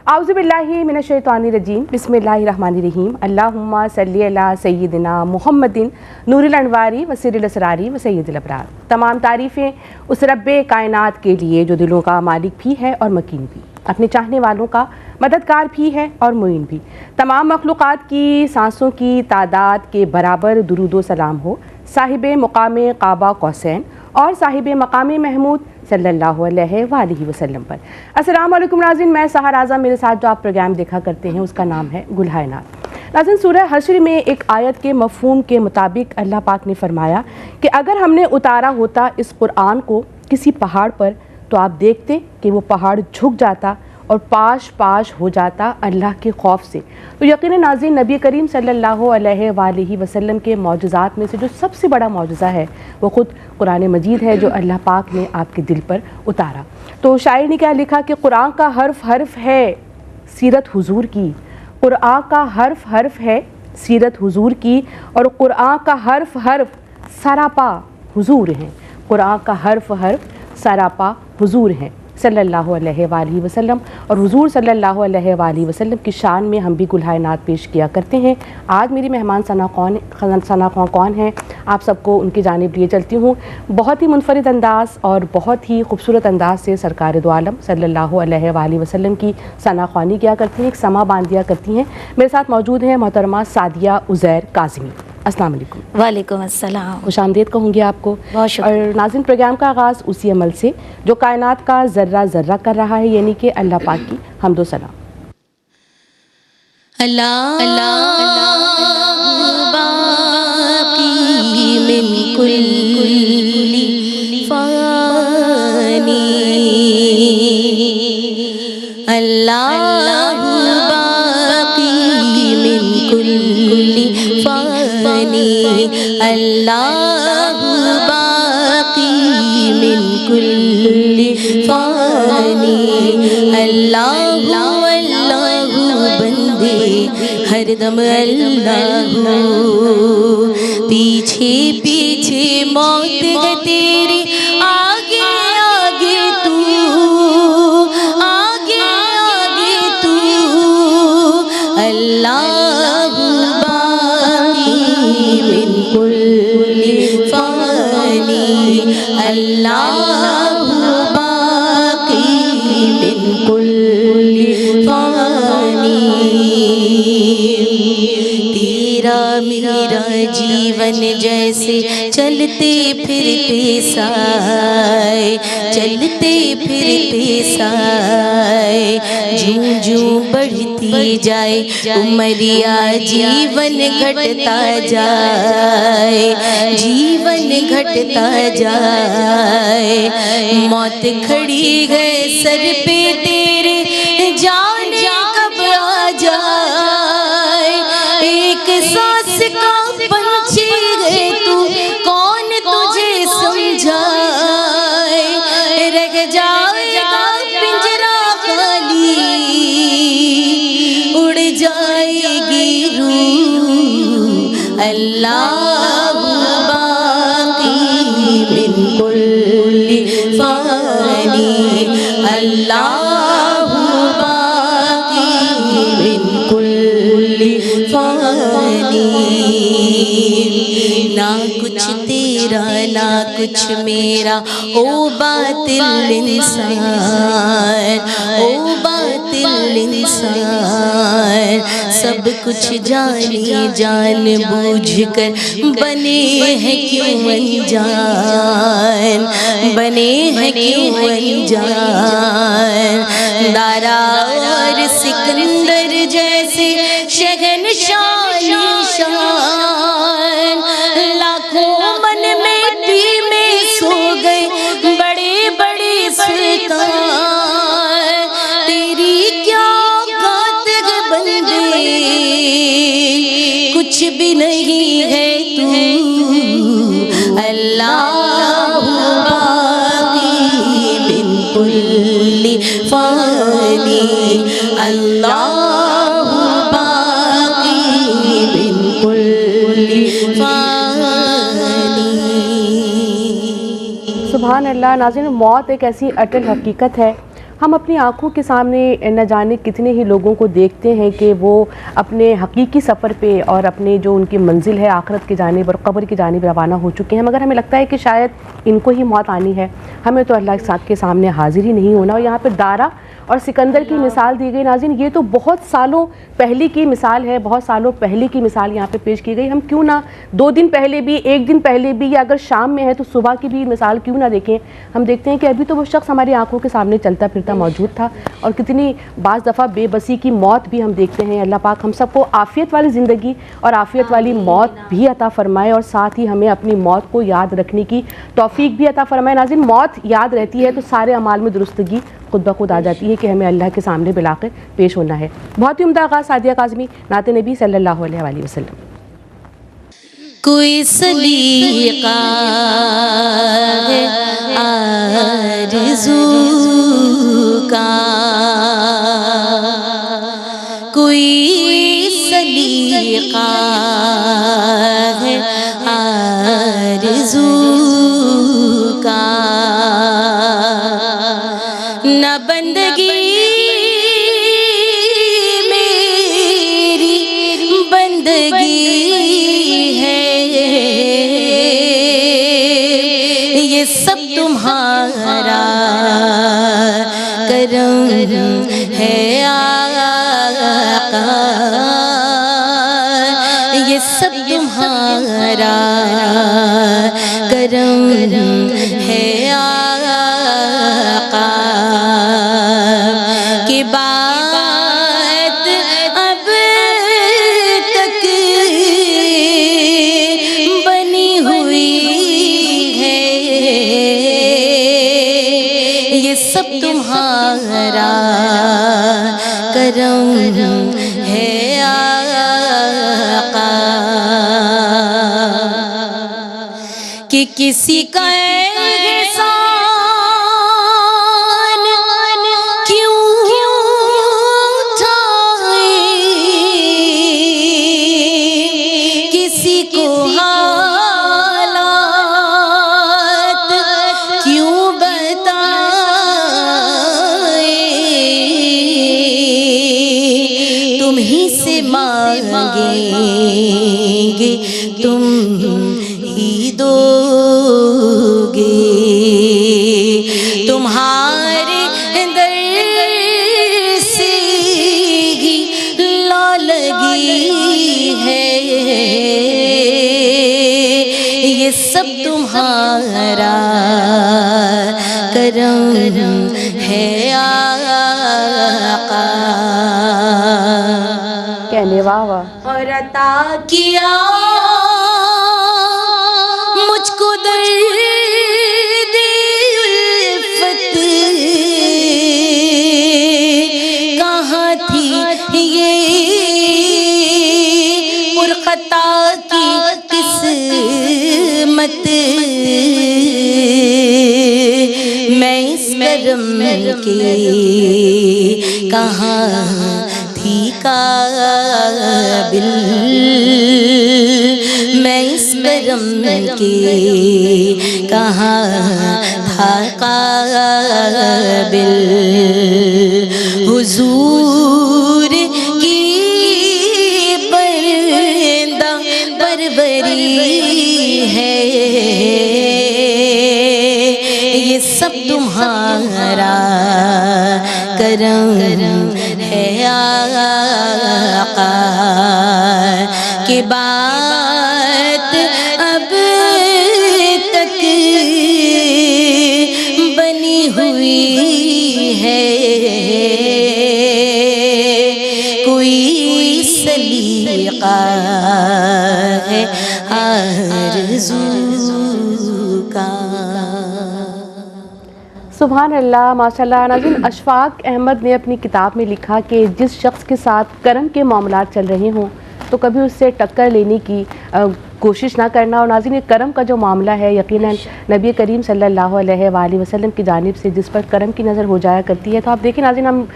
औज़ुबिल्लाहि मिनश्शैतानिर्रजीम बिस्मिल्लाहिर्रहमानिर्रहीम अल्लाहुम्मा सल्ली अला सय्यिदिना मुहम्मदिन नूरिल अनवारी व सिर्रिल असरारी व सय्यिदिल अबरार। तमाम तारीफ़ें उस रब्बे कायनात के लिए जो दिलों का मालिक भी है और मकीन भी, अपने चाहने वालों का मददगार भी है और मुईन भी। तमाम मखलूक़ात की सांसों की तादाद के बराबर दुरूद व सलाम हो साहिबे मुकामे काबा कौसैन और साहिबे मकामे महमूद सल्लल्लाहु अलैहि वसल्लम पर। अस्सलाम वालेकुम नाज़रीन, मैं सहर आज़म, मेरे साथ जो आप प्रोग्राम देखा करते हैं उसका नाम है गुलहाए नात। नाज़रीन, सूरह हश्र में एक आयत के मफ़हूम के मुताबिक अल्लाह पाक ने फरमाया कि अगर हमने उतारा होता इस कुरान को किसी पहाड़ पर तो आप देखते कि वो पहाड़ झुक जाता और पाश पाश हो जाता अल्लाह के खौफ से। तो यकीनन नाज़रीन, नबी करीम सल्लल्लाहु अलैहि वसल्लम के मौजज़ात में से जो सबसे बड़ा मौजज़ा है वो ख़ुद कुरान मजीद है जो अल्लाह पाक ने आपके दिल पर उतारा। तो शायर ने क्या लिखा कि कुरान का हर्फ हर्फ है सीरत हुजूर की, कुरान का हर्फ हर्फ है सीरत हुजूर की, और कुरान का हर्फ हर्फ सरापा हुजूर हैं। कुरान का हर्फ हर्फ सरापा हुजूर हैं सल्लल्लाहु अलैहि वसल्लम। और हुजूर सल्लल्लाहु अलैहि वसल्लम की शान में हम भी गुलहाए नात पेश किया करते हैं। आज मेरी मेहमान सना खां कौन है, आप सबको उनकी जानिब लिए चलती हूँ। बहुत ही मुनफरिद अंदाज़ और बहुत ही खूबसूरत अंदाज़ से सरकार दो आलम सल्लल्लाहु अलैहि वसल्लम की सना ख्वानी किया करती हैं, एक समा बांध दिया करती हैं। मेरे साथ मौजूद हैं मोहतरमा सादिया उज़ैर काज़मी। अस्सलाम वालेकुम। वालेकुम अस्सलाम। खुशामदीद कहूँगी आपको। बहुत शुक्रिया। और नाज़रीन, प्रोग्राम का आगाज़ उसी अमल से जो कायनात का ज़र्रा ज़र्रा कर रहा है, यानी कि अल्लाह पाक की हम्दो सना। अल्लाह अल्लाह बाकी मिन कुल्ली फ़ानी, अल्लाह बाकी मिन कुल्ली फ़ानी, अल्लाह बाकी मिन कुल्ली फ़ानी, अल्लाह बंदे हरदम अल्लाह, पीछे पीछे मौत है तेरी, आगे आगे तू, आगे आगे तू, अल्लाह बाकी मिन कुल्ली फ़ानी, अल्लाह बाकी मिन कुल्ली फ़ानी। तेरा मेरा जीवन जैसे चलते फिरते साए, चलते फिरते साए, जूं जूं बढ़ती जाए उमरिया, जीवन घटता जाए, जीवन घटता जाए, मौत खड़ी है सर पे तेरे, जाने कब आ जाए, एक सांस का पंछी है तू, कौन तुझे समझाए, रह जाएगा पिंजरा खाली, उड़ जाएगी रूह, अल्लाह बाकी मिन कुल्ली फ़ानी, अल्लाह बाकी मिन कुल्ली फ़ानी। ना कुछ तेरा ना कुछ मेरा, ओ बातिल इंसान, ओ बातिल इंसान, सब कुछ जाने जान बूझ कर बने हैं क्यों अनजान, बने हैं क्यों अनजान, दारा और सिकंदर जैसे शहंशाह शान, लाखों मन में दी में सो गए बड़े बड़े सुल्तान, तेरी क्या औकात है बंदे, कुछ भी नहीं है तू, अल्लाह बाकी मिन कुल्ली फ़ानी, अल्लाह बाकी मिन कुल्ली फ़ानी। सुभान अल्लाह। नाज़रीन, मौत एक ऐसी अटल हकीकत है, हम अपनी आँखों के सामने न जाने कितने ही लोगों को देखते हैं कि वो अपने हकीकी सफ़र पे और अपने जो उनकी मंजिल है आखिरत की जानिब और क़ब्र की जानिब रवाना हो चुके हैं, मगर हमें लगता है कि शायद इनको ही मौत आनी है, हमें तो अल्लाह के सामने हाजिर ही नहीं होना। और यहाँ पर दारा और सिकंदर की मिसाल दी गई। नाज़रीन, ये तो बहुत सालों पहले की मिसाल है, बहुत सालों पहले की मिसाल यहाँ पे पेश की गई। हम क्यों ना 2 दिन पहले भी, 1 दिन पहले भी, या अगर शाम में है तो सुबह की भी मिसाल क्यों ना देखें। हम देखते हैं कि अभी तो वो शख्स हमारी आंखों के सामने चलता फिरता मौजूद था, और कितनी बाज़ दफ़ा बेबसी की मौत भी हम देखते हैं। अल्लाह पाक हम सबको आफ़ियत वाली ज़िंदगी और आफ़ियत वाली मौत भी अता फ़रमाए, और साथ ही हमें अपनी मौत को याद रखने की तौफ़ीक भी अता फ़रमाए। नाज़रीन, मौत याद रहती है तो सारे अमाल में दुरुस्तगी खुद ब खुद आ जाती है कि हमें अल्लाह के सामने बिलाकर पेश होना है। बहुत ही उम्दा आगाज़ सादिया काज़मी नाते नबी सल्लल्लाहु अलैहि वसल्लम। कोई सलीका है आरज़ू का, कोई सलीका है आरज़ू का, न बंदगी मेरी बंदगी है, ये सब तुम्हारा करम है आका, ये सब तुम्हारा करम है आका, की बात अब तक बनी हुई है, ये सब तुम्हारा करम है आका, कि किसी का मांगेंगे तुम ही दोगे, तुम्हारे दर से ही लौ लगी है, ये सब तुम्हारा करम है आका, कहने वाह वाह। और अता किया मुझको दर्द उल्फत, कहाँ थी ये पुरखता की किस्मत, मैं इस करम के कहाँ थी काबिल, मैं इस करम के कहाँ था काबिल, हुजूर की पर्दा परवरी है, ये सब तुम्हारा करम है आका, की बात अब तक बनी हुई है, कोई सलीका है आरज़ू का। सुभान अल्लाह, माशाल्लाह। नाज़रीन, अशफाक अहमद ने अपनी किताब में लिखा कि जिस शख्स के साथ कर्म के मामलात चल रहे हों तो कभी उससे टक्कर लेने की कोशिश ना करना। और नाज़रीन, ये कर्म का जो मामला है, यकीनन नबी करीम सल्लल्लाहु अलैहि वसल्लम की जानिब से जिस पर कर्म की नज़र हो जाया करती है, तो आप देखें नाज़रीन, हम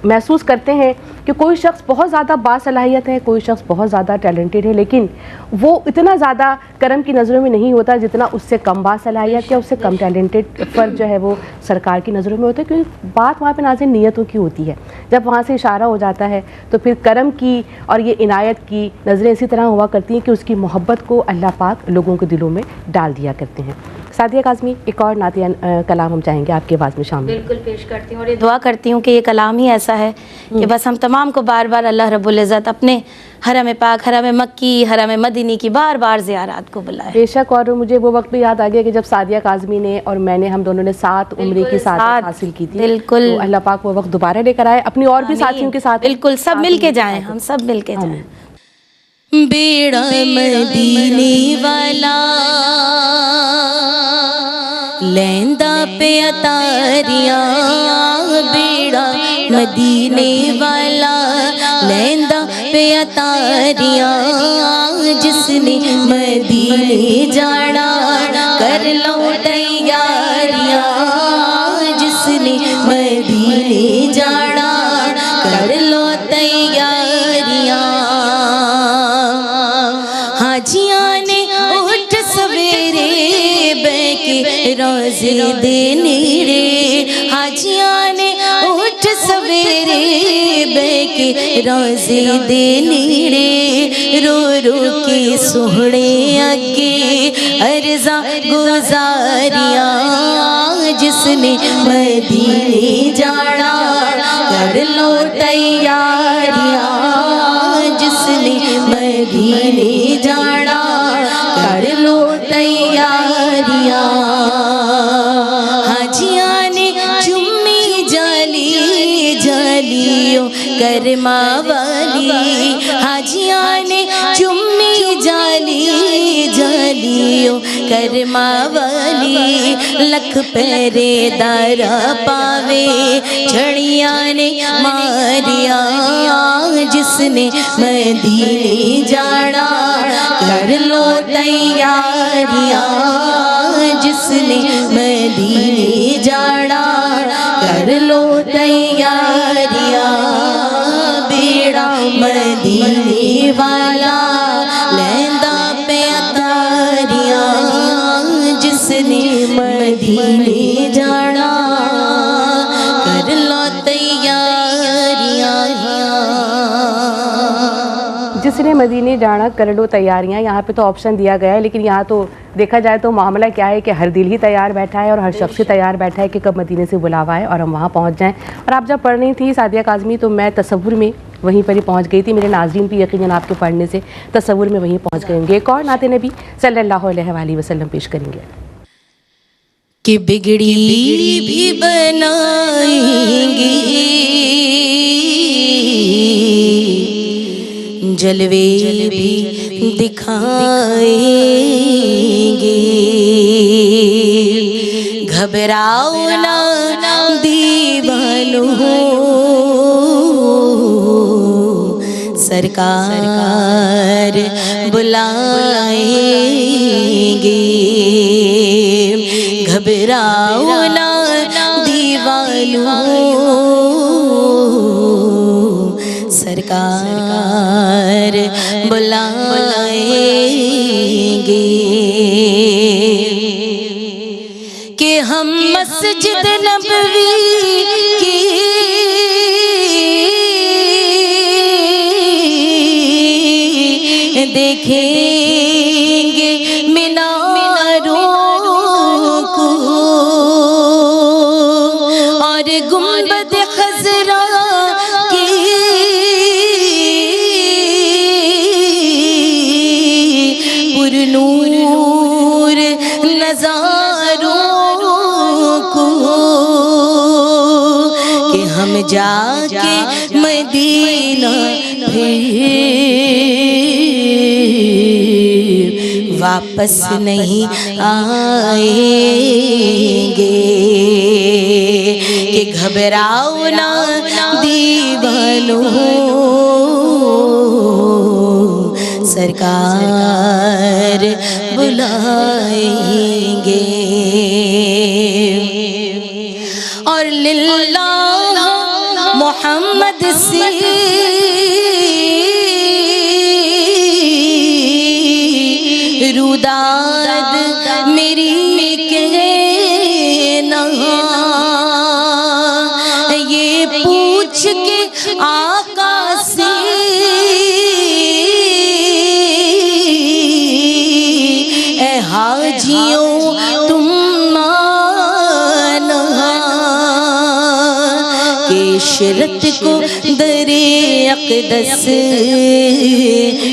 महसूस करते हैं कि कि कोई शख्स बहुत ज़्यादा बासलाहियत है, कोई शख्स बहुत ज़्यादा टैलेंटेड है, लेकिन वो इतना ज़्यादा करम की नज़रों में नहीं होता जितना उससे कम बासलाहियत या उससे कम टैलेंटेड फ़र्द जो है वो सरकार की नज़रों में होता है, क्योंकि बात वहाँ पे नाज़रीन नीयतों की होती है। जब वहाँ से इशारा हो जाता है तो फिर करम की और ये इनायत की नज़रें इसी तरह हुआ करती हैं कि उसकी मोहब्बत को अल्लाह पाक लोगों के दिलों में डाल दिया करते हैं। सादिया काज़मी, एक और नातिया कलाम हम चाहेंगे आपकी आवाज़ में शामिल। बिल्कुल पेश करती हूँ और ये दुआ करती हूँ कि ये कलाम ही ऐसा है कि बस हम तमाम को बार बार अल्लाह रब्बुल इज़्ज़त अपने हरम पाक, हरम मक्की, हरम मदीनी की बार बार ज़ियारत को बुलाए। बेशक, और मुझे वो वक्त भी याद आ गया कि जब सादिया काज़मी ने और मैंने, हम दोनों ने 7 उम्र की साथ हासिल की थी। बिल्कुल, तो अल्लाह पाक वो वक्त दोबारा लेकर आए अपनी और भी साथियों के साथ। बिल्कुल, सब मिल के जाएँ, हम सब मिल के जाएँ। बेड़ा मदीने वाला लैंदा पे अतारियां, बेड़ा मदीने वाला लैंदा पे अतारियां, जिसने मदीने जाना कर लो तैयारियां, जिसने मदीने जाना कर लो तैयारियां। हाजियां ने उठ सवेरे बैके रोज़े दे नेड़े, हाजियां ने उठ सवेरे बैके रोज़े दे नेड़े, रो रो के सोहणे अगे अर्ज़ा गुज़ारियां, जिसने मदीने जाना कर लो तैयारियां, जिसने मदीने जाना कर लो तैयारियां। हाजियां ने चुम्मी जाली जालियों करमा वाली, हाजियां ने चुम्मी जाली जालियों करमा वाली, लख पहरेदारा पावे छड़ियां ने मारिया, जिसने मदीने जाना कर लो तैयारियां, जिसने मदीने जाना कर लो तैयारियां। बेड़ा मदीने वाला लैंदा पे अतारियां, जिसने मदीने जाना कर लो तैयारियां। जिसने मदीने जाना कर लो तैयारियां, यहाँ पे तो ऑप्शन दिया गया है, लेकिन यहाँ तो देखा जाए तो मामला क्या है कि हर दिल ही तैयार बैठा है और हर शख्स ही तैयार बैठा है कि कब मदीने से बुलावा है और हम वहाँ पहुँच जाएं। और आप जब पढ़ रही थी सादिया काज़मी तो मैं तसव्वुर में वहीं पर ही पहुँच गई थी। मेरे नाज़रीन भी यकीनन आपके पढ़ने से तसव्वुर में वहीं पहुँच गए होंगे। एक और नाते नबी सल्लल्लाहु अलैहि वसल्लम पेश करेंगे कि बिगड़ी भी बनाएंगे, जलवे भी दिखाएंगे, घबराओ ना दीवानो, सरकार बुलाएंगे, घबराओ ना दीवानो, सरकार बुलाएंगे। कि हम मस्जिद नबवी की देखेंगे मीनारों को और गुंबद खज़रा की पुरनूर नज़ारों को, कि हम जाके मदीना वापस नहीं आएंगे। कि घबराओ ना दीवानो, सरकार बुलाएंगे। और लिल्लाह मोहम्मद से रुदाद मेरी कहना, ये पूछ के आका से ए हाजियों तुम माना के शरत को दरे अक़दस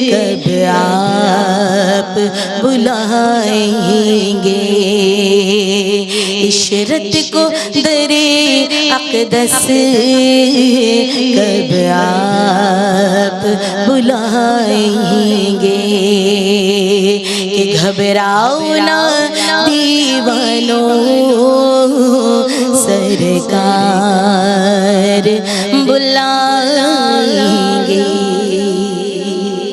कब आप बुलाएंगे, इशरत को दरे अक़दस कब आप बुलाएंगे। कि घबराओ ना दीवानों सरकार बुलाएंगे।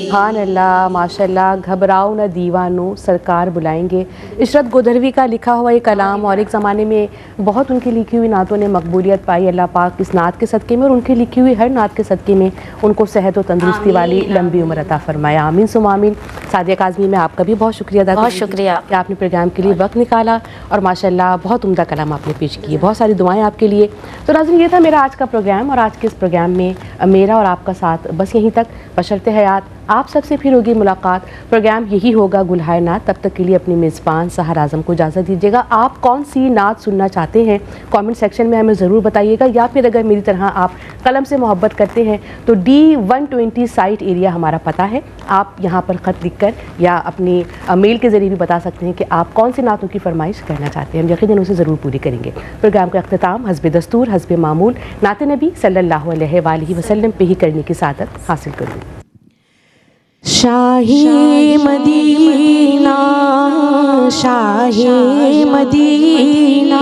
सुभान अल्लाह, माशाल्लाह। घबराओ न दीवानो सरकार बुलाएंगे। इशरत गोदरवी का लिखा हुआ ये कलाम, और एक ज़माने में बहुत उनकी लिखी हुई नातों ने मकबूलियत पाई अल्लाह पाक इस नात के सदक़े में, और उनकी लिखी हुई हर नात के सदक़े में उनको सेहत और तंदुरुस्ती वाली लंबी उम्र अता फरमाए। आमीन सुम आमीन। सादिया काज़मी, मैं आपका भी बहुत शुक्रिया अदा करती हूँ। बहुत शुक्रिया कि आपने प्रोग्राम के लिए वक्त निकाला, और माशाल्लाह बहुत उम्दा कलाम आपने पेश किए। बहुत सारी दुआएं आपके लिए। तो नाज़रीन, ये था मेरा आज का प्रोग्राम, और आज के इस प्रोग्राम में मेरा और आपका साथ बस यहीं तक। बशर्ते हयात आप सबसे फिर होगी मुलाकात। प्रोग्राम यही होगा गुलहार नात। तब तक के लिए अपनी मेज़बान सहर आज़म को इजाज़त दीजिएगा। आप कौन सी नात सुनना चाहते हैं कमेंट सेक्शन में हमें ज़रूर बताइएगा, या फिर अगर मेरी तरह आप कलम से मोहब्बत करते हैं तो D120 साइट एरिया हमारा पता है। आप यहाँ पर ख़त लिखकर या अपनी मेल के ज़रिए भी बता सकते हैं कि आप कौन सी नातों की फरमाइश करना चाहते हैं। हम यकीनन उसे ज़रूर पूरी करेंगे। प्रोग्राम का अख्तिताम हस्बे दस्तूर हस्बे मामूल नात नबी सल्लल्लाहु अलैहि वसल्लम पे ही करने की सादत हासिल करूँगी। शाही मदीना, शाही मदीना,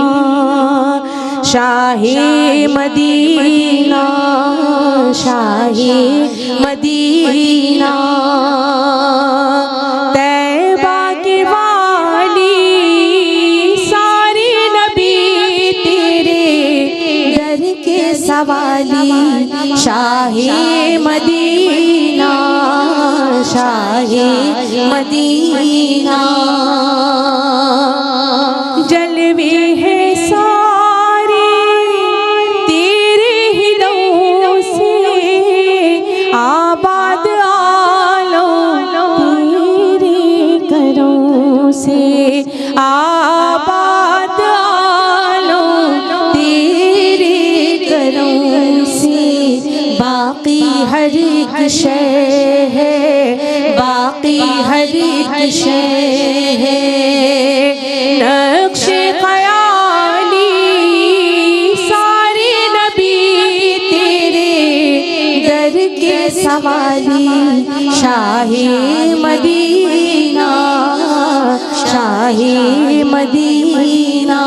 शाही मदीना, शाही मदीना, तैबा की वाली सारे नबी तेरे दर के सवाली। शाही मदीना, शाही मदीना, जलवे हैं सारे तेरे ही दौं से, आबाद आलम तेरे करों से, आबाद आलम तेरे करों से। बाकी हर एक शय है, बाकी हर एक शय है, नक्शे ख़याली सारे नबी तेरे दर के सवाली। शाही मदीना, शाही मदीना,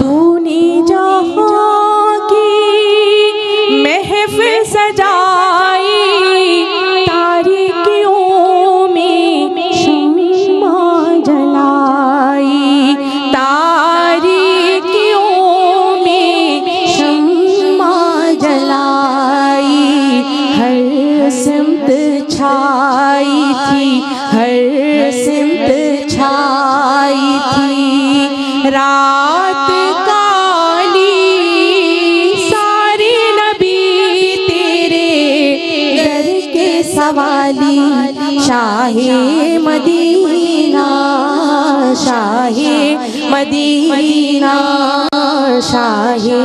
तूने जहाँ की महफ़िल सजाई, तारीकियों में शम्मा जलाई, तारीकियों में शम्मा जलाई। हर सिमत छाई थी, हर सिमत छाई थी, रात काली सारे नबी तेरे दर के सवाली। शाही मदीना, शाही मदीना, शाही